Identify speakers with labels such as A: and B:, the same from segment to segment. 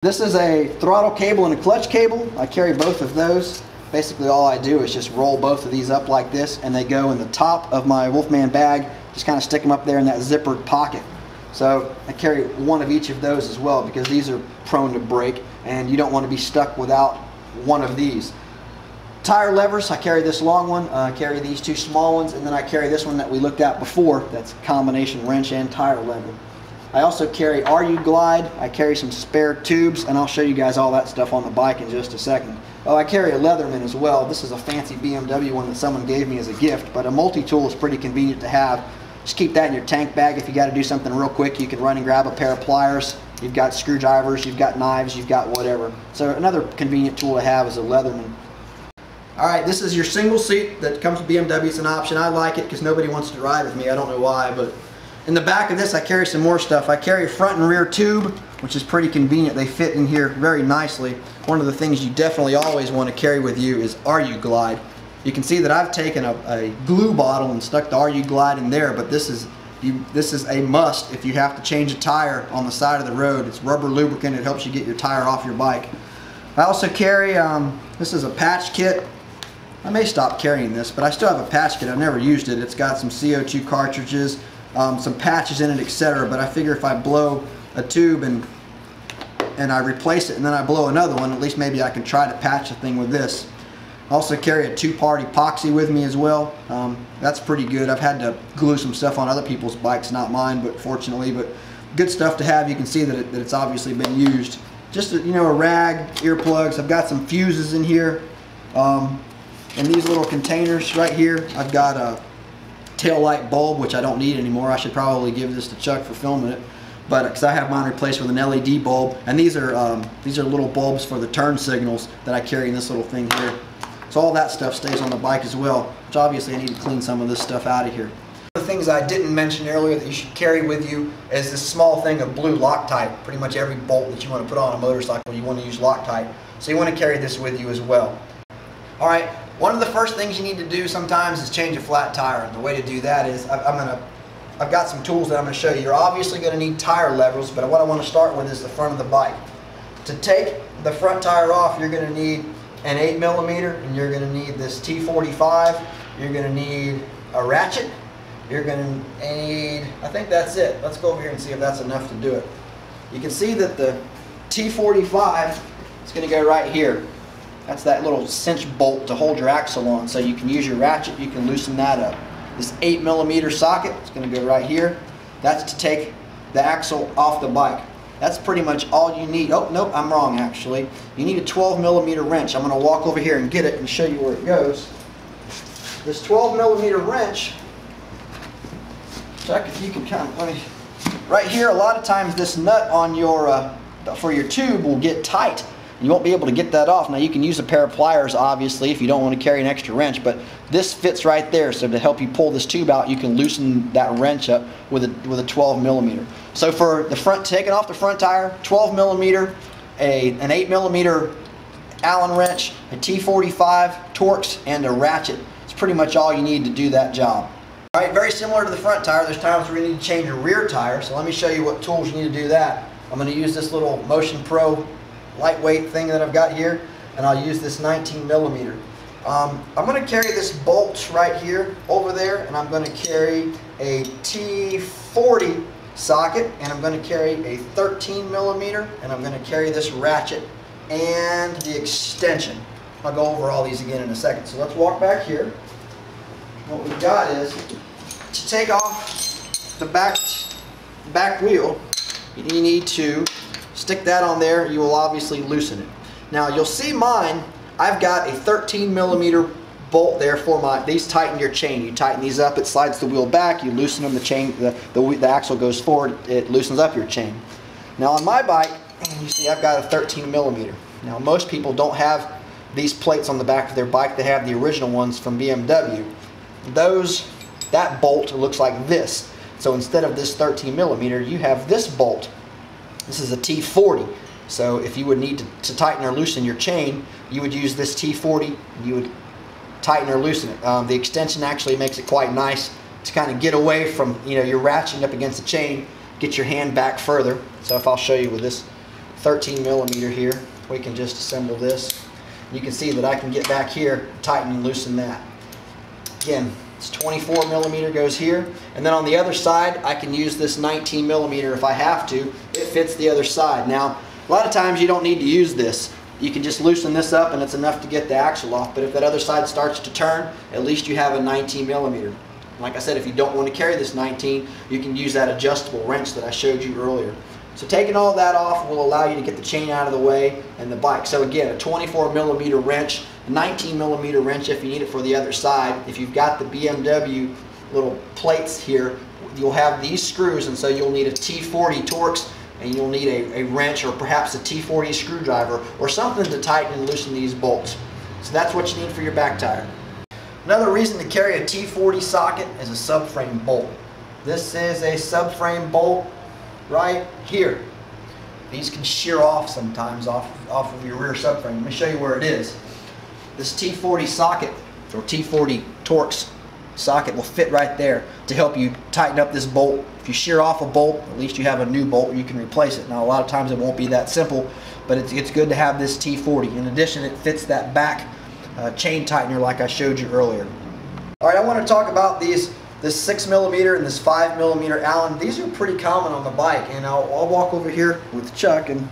A: This is a throttle cable and a clutch cable. I carry both of those. Basically all I do is just roll both of these up like this, and they go in the top of my Wolfman bag. Just kind of stick them up there in that zippered pocket. So I carry one of each of those as well, because these are prone to break and you don't want to be stuck without one of these. Tire levers, I carry this long one, I carry these two small ones, and then I carry this one that we looked at before. That's a combination wrench and tire lever. I also carry RU Glide, I carry some spare tubes, and I'll show you guys all that stuff on the bike in just a second. Oh, I carry a Leatherman as well. This is a fancy BMW one that someone gave me as a gift, but a multi-tool is pretty convenient to have. Just keep that in your tank bag. If you got to do something real quick, you can run and grab a pair of pliers. You've got screwdrivers, you've got knives, you've got whatever. So another convenient tool to have is a Leatherman. Alright, this is your single seat that comes with BMW. It's an option. I like it because nobody wants to ride with me. I don't know why, but in the back of this I carry some more stuff. I carry a front and rear tube, which is pretty convenient. They fit in here very nicely. One of the things you definitely always want to carry with you is RU Glide. You can see that I've taken a glue bottle and stuck the RU Glide in there, but this is a must if you have to change a tire on the side of the road. It's rubber lubricant. It helps you get your tire off your bike. I also carry, this is a patch kit. I may stop carrying this, but I still have a patch kit. I've never used it. It's got some CO2 cartridges, some patches in it, etc. But I figure if I blow a tube and I replace it and then I blow another one, at least maybe I can try to patch the thing with this. I also carry a 2-part epoxy with me as well. That's pretty good. I've had to glue some stuff on other people's bikes, not mine, but fortunately, but good stuff to have. You can see that it's obviously been used. Just a rag, earplugs. I've got some fuses in here. In these little containers right here, I've got a tail light bulb, which I don't need anymore. I should probably give this to Chuck for filming it, but because I have mine replaced with an LED bulb. And these are little bulbs for the turn signals that I carry in this little thing here. So all that stuff stays on the bike as well, which obviously I need to clean some of this stuff out of here. One of the things I didn't mention earlier that you should carry with you is this small thing of blue Loctite. Pretty much every bolt that you want to put on a motorcycle, you want to use Loctite. So you want to carry this with you as well. Alright, one of the first things you need to do sometimes is change a flat tire. And the way to do that is, I've got some tools that I'm going to show you. You're obviously going to need tire levers, but what I want to start with is the front of the bike. To take the front tire off, you're going to need an 8mm, and you're going to need this T45. You're going to need a ratchet. You're going to need, I think that's it. Let's go over here and see if that's enough to do it. You can see that the T45 is going to go right here. That's that little cinch bolt to hold your axle on, so you can use your ratchet, you can loosen that up. This 8mm socket is going to go right here. That's to take the axle off the bike. That's pretty much all you need. Oh, nope, I'm wrong actually. You need a 12mm wrench. I'm going to walk over here and get it and show you where it goes. This 12mm wrench, Chuck, if you can kind of, right here, a lot of times this nut on your, for your tube will get tight. You won't be able to get that off. Now you can use a pair of pliers obviously if you don't want to carry an extra wrench, but this fits right there, so to help you pull this tube out you can loosen that wrench up with a 12mm. So for the front, taking off the front tire, 12mm, an 8mm Allen wrench, a T45, Torx, and a ratchet. It's pretty much all you need to do that job. Alright, very similar to the front tire, there's times where you need to change your rear tire, so let me show you what tools you need to do that. I'm going to use this little Motion Pro lightweight thing that I've got here, and I'll use this 19mm. I'm going to carry this bolt right here over there, and I'm going to carry a T40 socket, and I'm going to carry a 13mm, and I'm going to carry this ratchet and the extension. I'll go over all these again in a second. So let's walk back here. What we've got is, to take off the back wheel, you need to stick that on there. You will obviously loosen it. Now you'll see mine, I've got a 13mm bolt there for these tighten your chain. You tighten these up, it slides the wheel back, you loosen them, the chain, the axle goes forward, it loosens up your chain. Now on my bike, you see I've got a 13mm. Now most people don't have these plates on the back of their bike, they have the original ones from BMW. That bolt looks like this. So instead of this 13mm, you have this bolt. This is a T40, so if you would need to tighten or loosen your chain, you would use this T40, you would tighten or loosen it. The extension actually makes it quite nice to kind of get away from, you're ratcheting up against the chain, get your hand back further. So if I'll show you with this 13 millimeter here. We can just assemble this. You can see that I can get back here, tighten and loosen that. Again, it's 24 millimeter goes here, and then on the other side I can use this 19 millimeter if I have to. It fits the other side. Now a lot of times you don't need to use this. You can just loosen this up and it's enough to get the axle off, but if that other side starts to turn, at least you have a 19 millimeter. Like I said, if you don't want to carry this 19, you can use that adjustable wrench that I showed you earlier. So taking all that off will allow you to get the chain out of the way and the bike. So again, a 24 millimeter wrench, a 19 millimeter wrench if you need it for the other side. If you've got the BMW little plates here, you'll have these screws, and so you'll need a T40 Torx, and you'll need a wrench or perhaps a T40 screwdriver or something to tighten and loosen these bolts. So that's what you need for your back tire. Another reason to carry a T40 socket is a subframe bolt. This is a subframe bolt right here. These can shear off sometimes off of your rear subframe. Let me show you where it is. This T40 socket or T40 Torx socket will fit right there to help you tighten up this bolt. If you shear off a bolt, at least you have a new bolt, you can replace it. Now a lot of times it won't be that simple, but it's good to have this T40. In addition, it fits that back chain tightener like I showed you earlier. Alright, I want to talk about this 6 millimeter and this 5 millimeter Allen. These are pretty common on the bike, and I'll walk over here with Chuck and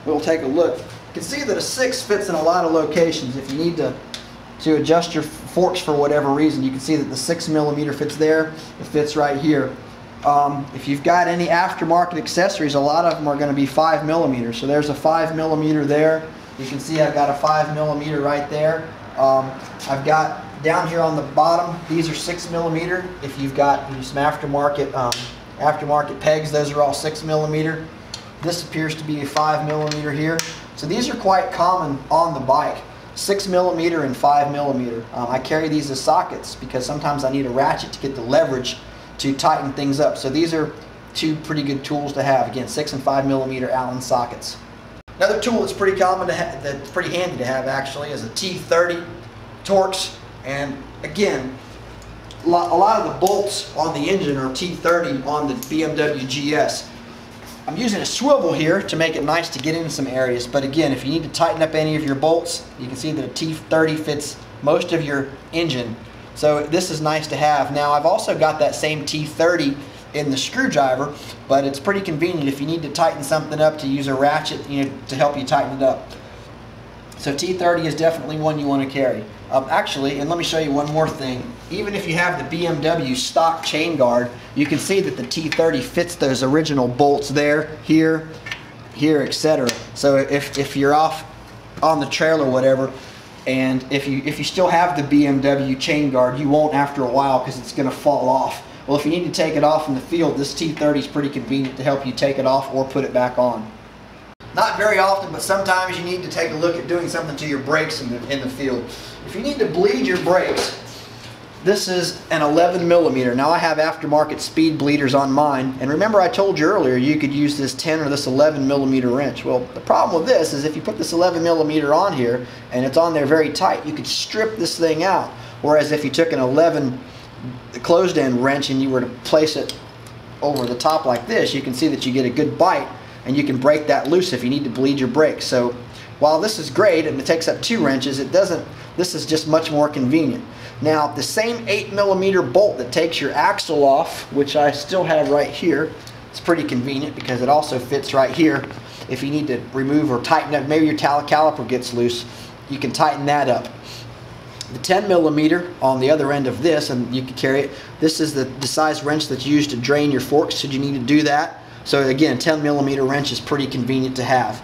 A: we'll take a look. You can see that a 6 fits in a lot of locations. If you need to adjust your forks for whatever reason, you can see that the 6 millimeter fits there. It fits right here. If you've got any aftermarket accessories, a lot of them are going to be 5 millimeters. So there's a 5 millimeter there. You can see I've got a 5 millimeter right there. I've got down here on the bottom, these are 6 millimeter. If you've got some aftermarket pegs, those are all 6 millimeter. This appears to be a 5 millimeter here. So these are quite common on the bike. 6 millimeter and 5 millimeter. I carry these as sockets because sometimes I need a ratchet to get the leverage to tighten things up. So these are two pretty good tools to have. Again, 6 and 5 millimeter Allen sockets. Another tool that's pretty common to have, that's pretty handy to have actually, is a T30 Torx. And again, a lot of the bolts on the engine are T30 on the BMW GS. I'm using a swivel here to make it nice to get in some areas, but again, if you need to tighten up any of your bolts, you can see that a T30 fits most of your engine. So this is nice to have. Now I've also got that same T30 in the screwdriver, but it's pretty convenient if you need to tighten something up to use a ratchet, to help you tighten it up. So T30 is definitely one you want to carry. Actually, and let me show you one more thing. Even if you have the BMW stock chain guard, you can see that the T30 fits those original bolts there, here, etc. So if you're off on the trail or whatever, and if you still have the BMW chain guard, you won't after a while because it's going to fall off. Well, if you need to take it off in the field, this T30 is pretty convenient to help you take it off or put it back on. Not very often, but sometimes you need to take a look at doing something to your brakes in the field. If you need to bleed your brakes, this is an 11 millimeter. Now I have aftermarket speed bleeders on mine, and remember I told you earlier you could use this 10 or this 11 millimeter wrench. Well, the problem with this is if you put this 11 millimeter on here and it's on there very tight, you could strip this thing out. Whereas if you took an 11 closed end wrench and you were to place it over the top like this, you can see that you get a good bite and you can break that loose if you need to bleed your brakes. So while this is great and it takes up 2 wrenches, this is just much more convenient. Now the same 8 millimeter bolt that takes your axle off, which I still have right here, it's pretty convenient because it also fits right here. If you need to remove or tighten up, maybe your caliper gets loose, you can tighten that up. The 10 millimeter on the other end of this, and you can carry it, this is the size wrench that's used to drain your forks should you need to do that. So again, 10 millimeter wrench is pretty convenient to have.